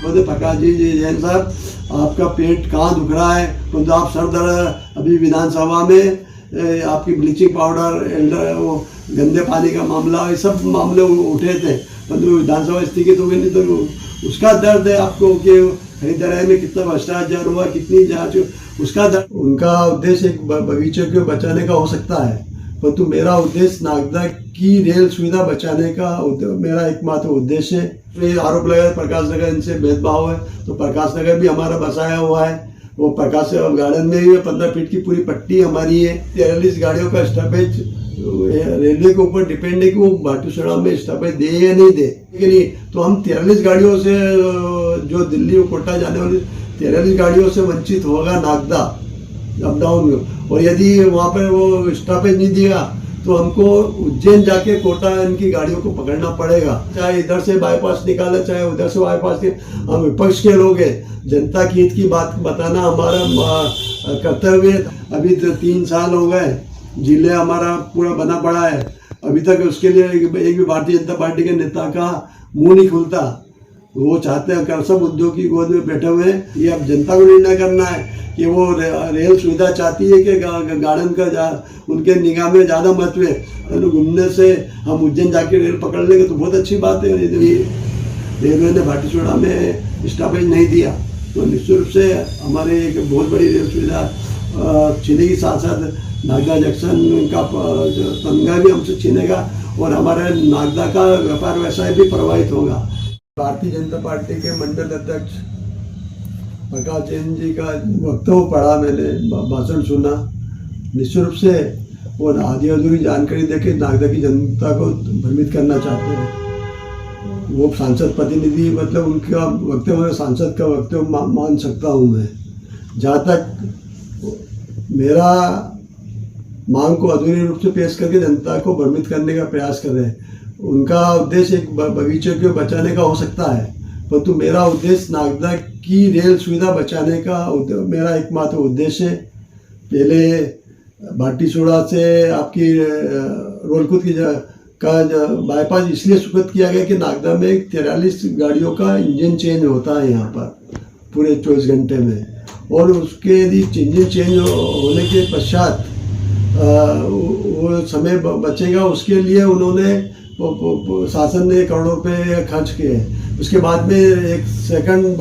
बोले प्रकाश जी जैन साहब, आपका पेट कहाँ दुख रहा है? तो आप सर दर्द, अभी विधानसभा में आपकी ब्लीचिंग पाउडर, वो गंदे पानी का मामला, ये सब मामले उठे थे, परंतु विधानसभा स्थगित हो गई। नहीं तो उसका दर्द है आपको कि खरीदारी में कितना भ्रष्टाचार हुआ, कितनी जांच, उसका दर्द। उनका उद्देश्य एक बगीचे को बचाने का हो सकता है, परंतु मेरा उद्देश्य नागदा की रेल सुविधा बचाने का मेरा एकमात्र उद्देश्य है। ये आरोप लगा प्रकाश नगर इनसे भेदभाव है, तो प्रकाश नगर भी हमारा बसाया हुआ है, वो प्रकाश गार्डन में ही 15 फीट की पूरी पट्टी हमारी है। 43 गाड़ियों का स्टॉपेज रेलवे के ऊपर डिपेंड है कि वो भाटूसड़ा में स्टॉपेज दे या नहीं दे, नहीं तो हम 43 गाड़ियों से, जो दिल्ली और कोटा जाने वाली 43 गाड़ियों से वंचित होगा नागदा अप डाउन में। और यदि वहाँ पर वो स्टॉपेज नहीं दिया तो हमको उज्जैन जाके कोटा इनकी गाड़ियों को पकड़ना पड़ेगा, चाहे इधर से बाईपास निकाले चाहे उधर से बाईपास के। हम विपक्ष के लोग हैं, जनता की हित की बात बताना हमारा कर्तव्य है। अभी तो 3 साल हो गए, जिले हमारा पूरा बना पड़ा है, अभी तक उसके लिए एक भी भारतीय जनता पार्टी के नेता का मुंह नहीं खुलता। वो चाहते हैं कर सब उद्योग की गोद में बैठे हुए हैं। ये अब जनता को निर्णय करना है कि वो रेल सुविधा चाहती है कि गार्डन का उनके निगाह में ज़्यादा महत्व है। घूमने से हम उज्जैन जाके रेल पकड़ लेंगे तो बहुत अच्छी बात है। रेलवे ने भाटूसड़ा में स्टॉपेज नहीं दिया तो निश्चित रूप से हमारे एक बहुत बड़ी रेल सुविधा छीनेगी, साथ साथ नागदा जंक्शन का तमगा भी हमसे छीनेगा और हमारे नागदा का व्यापार व्यवसाय भी प्रभावित होगा। भारतीय जनता पार्टी के मंडल अध्यक्ष प्रकाश जैन जी का वक्तव्य पढ़ा, मैंने भाषण सुना। निश्चित रूप से वो आधी अधूरी जानकारी देके नागदा की जनता को भ्रमित करना चाहते हैं। वो सांसद प्रतिनिधि, मतलब उनका वक्तव्य सांसद का वक्तव्य मान सकता हूँ मैं। जहाँ तक मेरा मांग को अधूरी रूप से पेश करके जनता को भ्रमित करने का प्रयास कर रहे हैं, उनका उद्देश्य एक बगीचे को बचाने का हो सकता है, परंतु मेरा उद्देश्य नागदा की रेल सुविधा बचाने का मेरा एकमात्र उद्देश्य है। पहले भाटीसोड़ा से आपकी रोलकुद की का बाईपास इसलिए सुकृत किया गया कि नागदा में 43 गाड़ियों का इंजन चेंज होता है यहाँ पर पूरे 24 घंटे में, और उसके यदि इंजन चेंज होने के पश्चात वो समय बचेगा, उसके लिए उन्होंने शासन ने करोड़ों रुपये खर्च किए। उसके बाद में एक सेकंड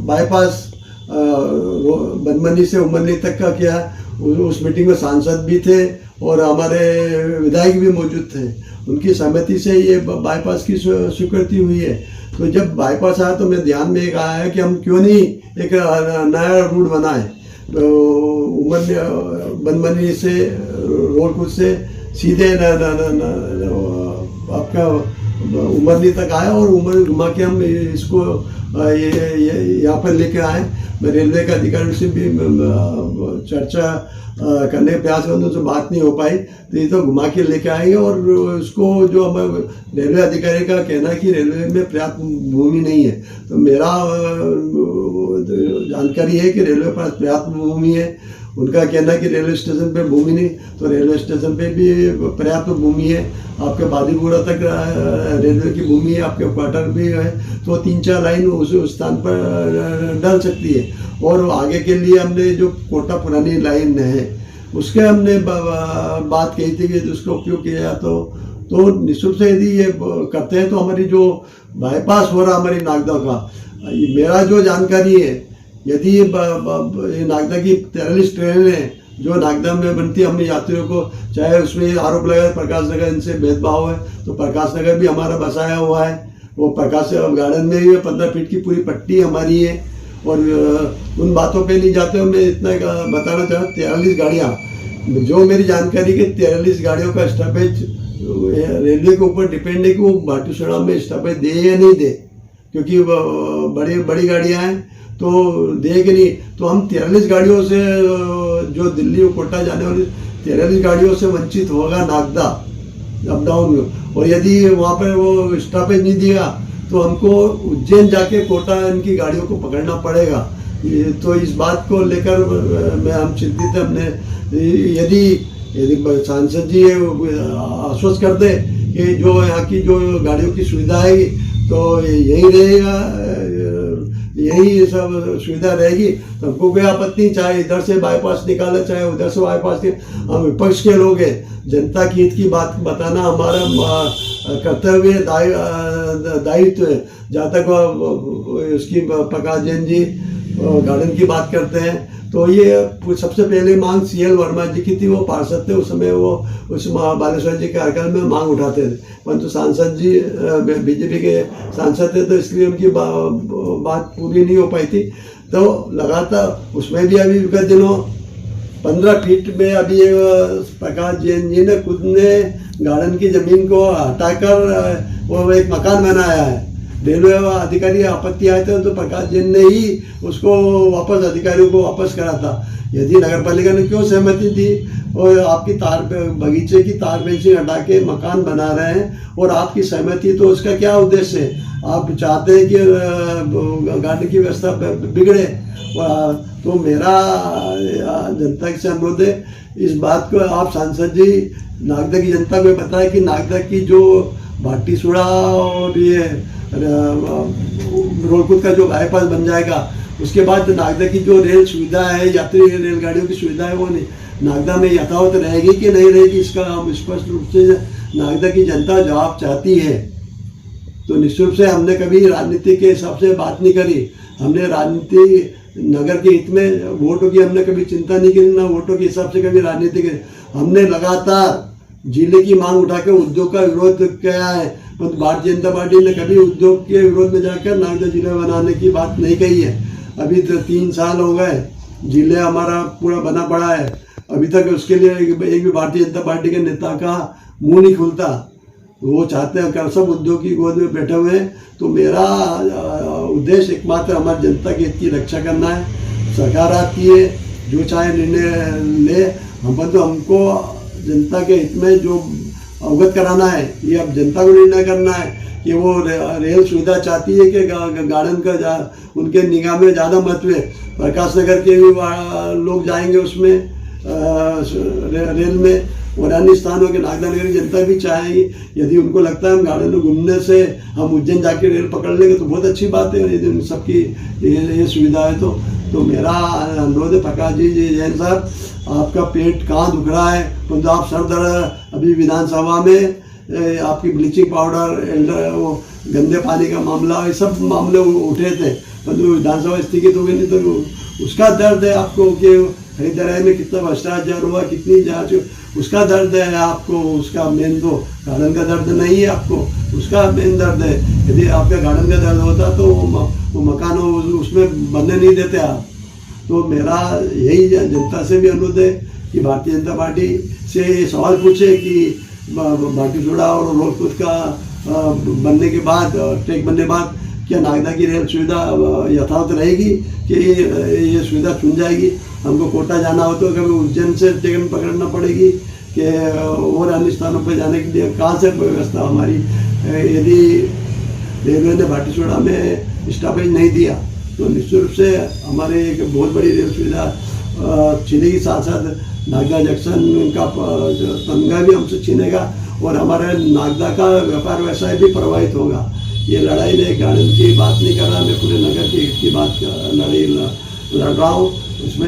बाईपास बनमनी से उमरनी तक का किया। उस मीटिंग में सांसद भी थे और हमारे विधायक भी मौजूद थे, उनकी सहमति से ये बाईपास की स्वीकृति हुई है। तो जब बाईपास आया तो मेरे ध्यान में एक आया है कि हम क्यों नहीं एक नया रूट बनाए, बनमनी से रोलकुद से सीधे आपका उमरनी तक आया और उमर घुमा के हम इसको यहाँ पर लेके आए। मैं रेलवे के अधिकारी से भी चर्चा करने का प्रयास करने से बात नहीं हो पाई, तो ये तो घुमा के लेके आएंगे। और इसको जो हमें रेलवे अधिकारी का कहना है कि रेलवे में पर्याप्त भूमि नहीं है, तो मेरा जानकारी है कि रेलवे पास पर्याप्त भूमि है। उनका कहना है कि रेलवे स्टेशन पे भूमि नहीं, तो रेलवे स्टेशन पे भी पर्याप्त भूमि है। आपके बादीपुरा तक रेलवे की भूमि है, आपके क्वार्टर भी है, तो 3-4 लाइन उस स्थान पर डाल सकती है। और आगे के लिए हमने जो कोटा पुरानी लाइन है उसके हमने बात कही थी कि उसका उपयोग किया जाए तो निःशुल्क से यदि ये करते हैं तो हमारी जो बाईपास हो रहा हमारी नागदा का, मेरा जो जानकारी है, यदि ये नागदा की 43 ट्रेनें जो नागदा में बनती है, हमने यात्रियों को, चाहे उसमें आरोप लगा प्रकाश नगर इनसे भेदभाव है, तो प्रकाश नगर भी हमारा बसाया हुआ है। वो प्रकाश गार्डन में भी 15 फीट की पूरी पट्टी हमारी है। और उन बातों पे नहीं जाते हुए मैं इतना बताना चाहता हूँ, 43 गाड़ियाँ, जो मेरी जानकारी के 43 गाड़ियों का स्टॉपेज रेलवे के ऊपर डिपेंड है कि वो भाटूसड़ा में स्टॉपेज दे या नहीं दे, क्योंकि बड़ी गाड़ियाँ हैं तो दे कि नहीं। तो हम 43 गाड़ियों से, जो दिल्ली और कोटा जाने वाली 43 गाड़ियों से वंचित होगा नागदा अप डाउन में। और यदि वहाँ पर वो स्टॉपेज नहीं दिया तो हमको उज्जैन जाके कोटा इनकी गाड़ियों को पकड़ना पड़ेगा। तो इस बात को लेकर हम चिंतित है। हमने यदि सांसद जी आश्वस्त कर दे कि जो यहाँ की जो गाड़ियों की सुविधा है तो यही रहेगा, यही सब सुविधा रहेगी तो हमको कोई आपत्ति नहीं, चाहे इधर से बाईपास निकाले चाहे उधर से बाईपास निकाले। हम विपक्ष के लोग हैं, जनता की हित की बात बताना हमारा कर्तव्य दायित्व है। जहाँ तक उसकी प्रकाश जैन जी गार्डन की बात करते हैं तो ये सबसे पहले मांग CL वर्मा जी की थी, वो पार्षद थे उस समय, वो उस बालेश्वर जी के कार्यकाल में मांग उठाते थे, परंतु सांसद जी BJP के सांसद थे तो इसलिए उनकी बात पूरी नहीं हो पाई थी। तो लगातार उसमें भी अभी विगत दिनों 15 फीट में अभी प्रकाश जैन जी ने खुद ने गार्डन की जमीन को हटाकर वो एक मकान बनाया है। रेलवे अधिकारी आपत्ति आए थे तो प्रकाश जैन ने ही उसको वापस अधिकारियों को वापस करा था। यदि नगर पालिका ने क्यों सहमति दी और आपकी बगीचे की तार फेंसिंग हटा के मकान बना रहे हैं और आपकी सहमति, तो उसका क्या उद्देश्य है? आप चाहते हैं कि गार्डन की व्यवस्था बिगड़े। तो मेरा जनता से अनुरोध है, इस बात को आप सांसद जी नागदा की जनता को बताएं कि नागदा की जो भाटीसुड़ा और ये रोलकुद का जो बाईपास बन जाएगा उसके बाद नागदा की जो रेल सुविधा है, यात्री रेलगाड़ियों की सुविधा है, वो नागदा में यथावत रहेगी कि नहीं रहेगी, इसका हम स्पष्ट रूप से नागदा की जनता जवाब चाहती है। तो निश्चित रूप से हमने कभी राजनीति के हिसाब से बात नहीं करी। हमने राजनीति नगर के हित में वोटों की हमने कभी चिंता नहीं की, ना वोटों के हिसाब से कभी राजनीति की। हमने लगातार जिले की मांग उठा के उद्योग का विरोध किया है, परंतु भारतीय जनता पार्टी ने कभी उद्योग के विरोध में जाकर नागदा जिला बनाने की बात नहीं कही है। अभी तो 3 साल हो गए, जिले हमारा पूरा बना पड़ा है, अभी तक उसके लिए एक भी भारतीय जनता पार्टी के नेता का मुंह नहीं खुलता। वो चाहते हैं कर सब उद्योग की गोद में बैठे हुए हैं। तो मेरा उद्देश्य एकमात्र हमारी जनता के हित की रक्षा करना है। सरकार आती है, जो चाहे निर्णय ले, हमको जनता के हित में जो अवगत कराना है, ये अब जनता को निर्णय करना है कि वो रेल सुविधा चाहती है कि गार्डन का उनके निगाह में ज़्यादा महत्व है। प्रकाश नगर के भी लोग जाएंगे उसमें रेल में, और अन्य स्थानों के नागदा नगर की जनता भी चाहेगी। यदि उनको लगता है हम गार्डन में घूमने से हम उज्जैन जाके रेल पकड़ लेंगे तो बहुत अच्छी बात है, यदि उन सबकी ये सुविधा है तो मेरा अनुरोध है प्रकाश जी जैन साहब, आपका पेट कहाँ दुख रहा है, तो आप सर दर्द अभी विधानसभा में आपकी ब्लीचिंग पाउडर, वो गंदे पानी का मामला, ये सब मामले उठे थे, परंतु विधानसभा स्थगित हो गई। नहीं तो उसका दर्द है आपको कि खरीदारी में कितना भ्रष्टाचार हुआ, कितनी जांच, उसका दर्द है आपको। उसका मेन तो गार्डन का दर्द नहीं है आपको, उसका मेन दर्द है। यदि आपका गार्डन का दर्द होता तो वो मकान उसमें बनने नहीं देते आप। तो मेरा यही जनता से भी अनुरोध है कि भारतीय जनता पार्टी से ये सवाल पूछे कि भाटीसुड़ा और रोलकुद का बनने के बाद, ट्रैक बनने के बाद, क्या नागदा की रेल सुविधा यथावत रहेगी कि ये सुविधा छूट जाएगी? हमको कोटा जाना हो तो कभी उज्जैन से ट्रेन पकड़ना पड़ेगी कि और अन्य स्थानों पर जाने के लिए कहाँ से व्यवस्था हमारी? यदि रेलवे ने भाटीसुड़ा में स्टॉपेज नहीं दिया तो निश्चित रूप से हमारे एक बहुत बड़ी रेल सुविधा छीनेगी, साथ साथ नागदा जंक्शन का तमगा भी हमसे छीनेगा और हमारे नागदा का व्यापार व्यवसाय भी प्रभावित होगा। ये लड़ाई में गार्डन की बात नहीं कर रहा, मैं पूरे नगर की बात लड़ाई लड़ रहा हूँ। उसमें